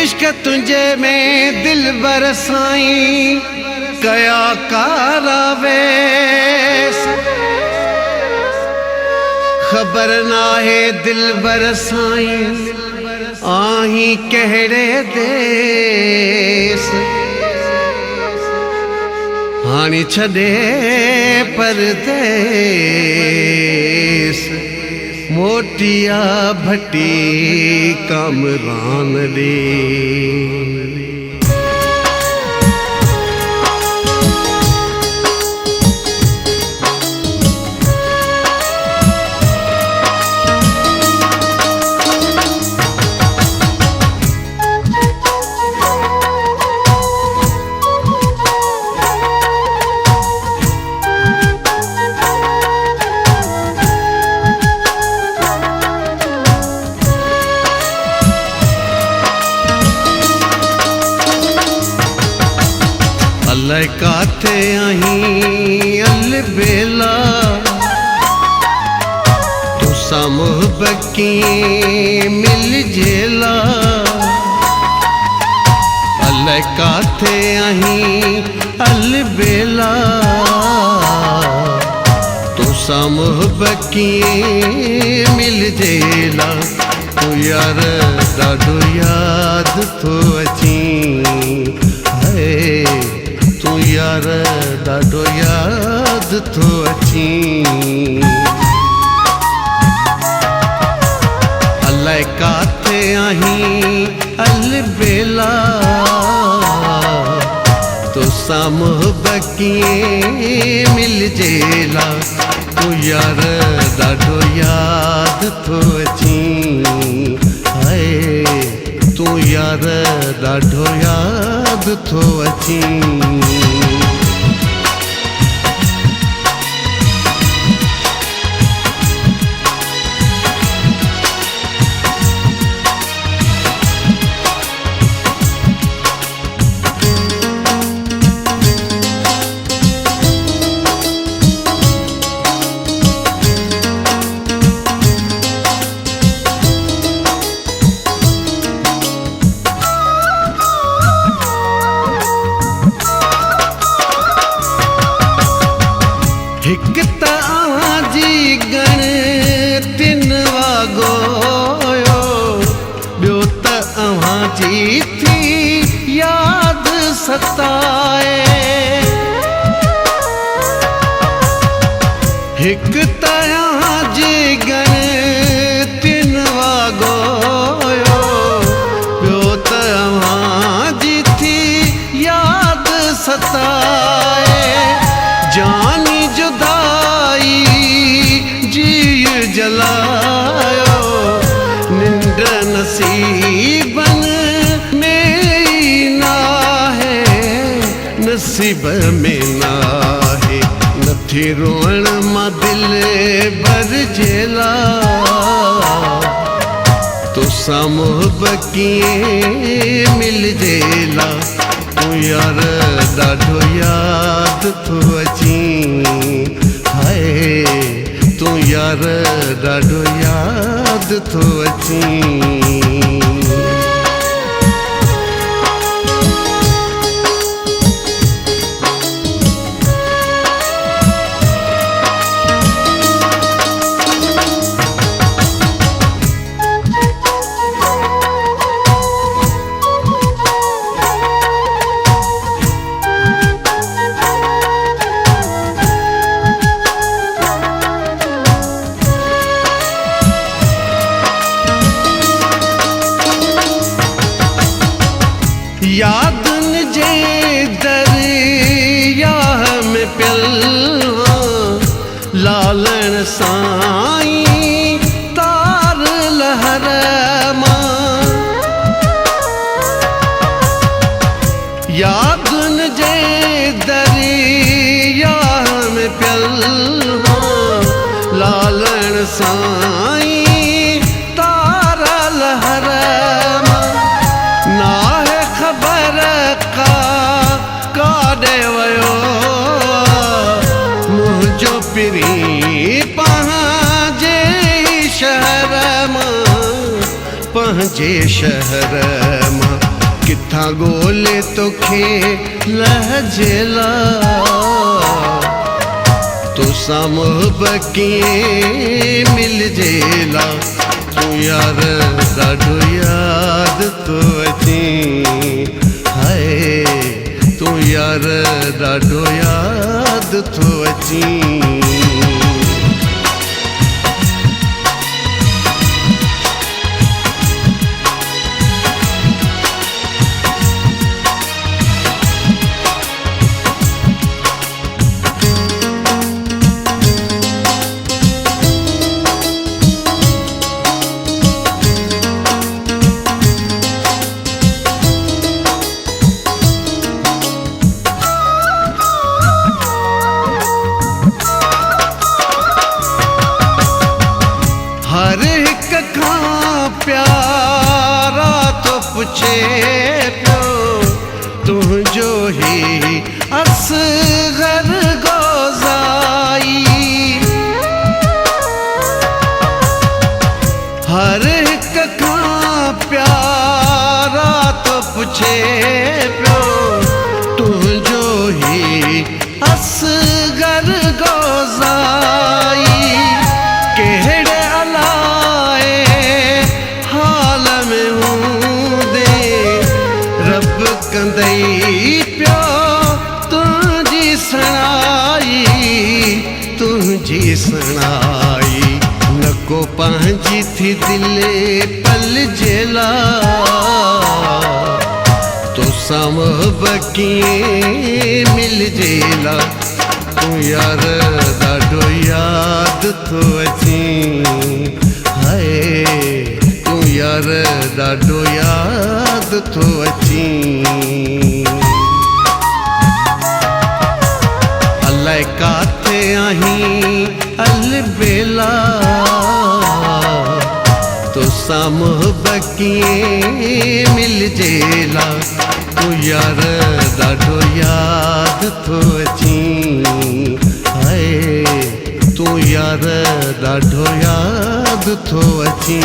इश्क तुझे में दिल बरसाई कया कारावेस खबर ना है दिल बरसाई आही कहड़े देस हानी छदे परदेस मोटिया भट्टी कामरान दे काथे आही अल बेला तुसा मोहब्बत की मिल जेला अल काथे आही अल बेला तुसा मोहब्बत की मिल जेला तू यार ॾाढो याद तो अची है तू यार ॾाढो याद तो अची अलाए काथे आही अल बेला तोसां मोहब्बत कीअं मिल जेला तू यार ॾाढो याद तो अची हाय तू यार ॾाढो याद तो अची हिक जी गण तिन वागोयो ॿियो त जी थी याद सताए हिक जी गण तिन वागोयो ॿियो त जी थी याद सताए जानी जुदाई जी जलायो निंड नसीबन में ना है नसीब में ना है नथी रोअण मां दिल भर जेला तोसां मोहब्बत कीअं मिल जेला तू यार ॾाढो याद तो अची हाय तू यार ॾाढो याद तो अची यादन जे दरिया में पियल लालण साईं तार लहर मां यादन जे दरिया में पियल लालण साईं तार लहर काॾे वियो मुंहिंजो पिरी पंहिंजे शहर मां पंहिंजे शहर मां किथां ॻोल्हे तोखे लहजेला तोसां मोहबत कीअं मिलजेला तूं यार ॾाढो यादि तो अची हाय तूं यार ॾाढो यादि तो अची हर हिक खां प्यारा तो पुछे पियो तुंहिंजो ही असगर गोज़ाई हर हिक खां प्यारा तो पुछे पियो तुंहिंजो ही असगर गोज़ाई कहिड़े कंदई पियो तुंहिंजी सणाई न को पंहिंजी थी दिलि पलजेला तोसां मोहबत कीअं मिलजेला तूं यार ॾाढो यादि तो अची हाय तूं यार ॾाढो यादि तो अची अलाए काथे आहीं अलबेला तोसां मोहबत कीअं मिलजेला तूं यार ॾाढो यादि तो अची हाय तूं यार ॾाढो यादि तो अची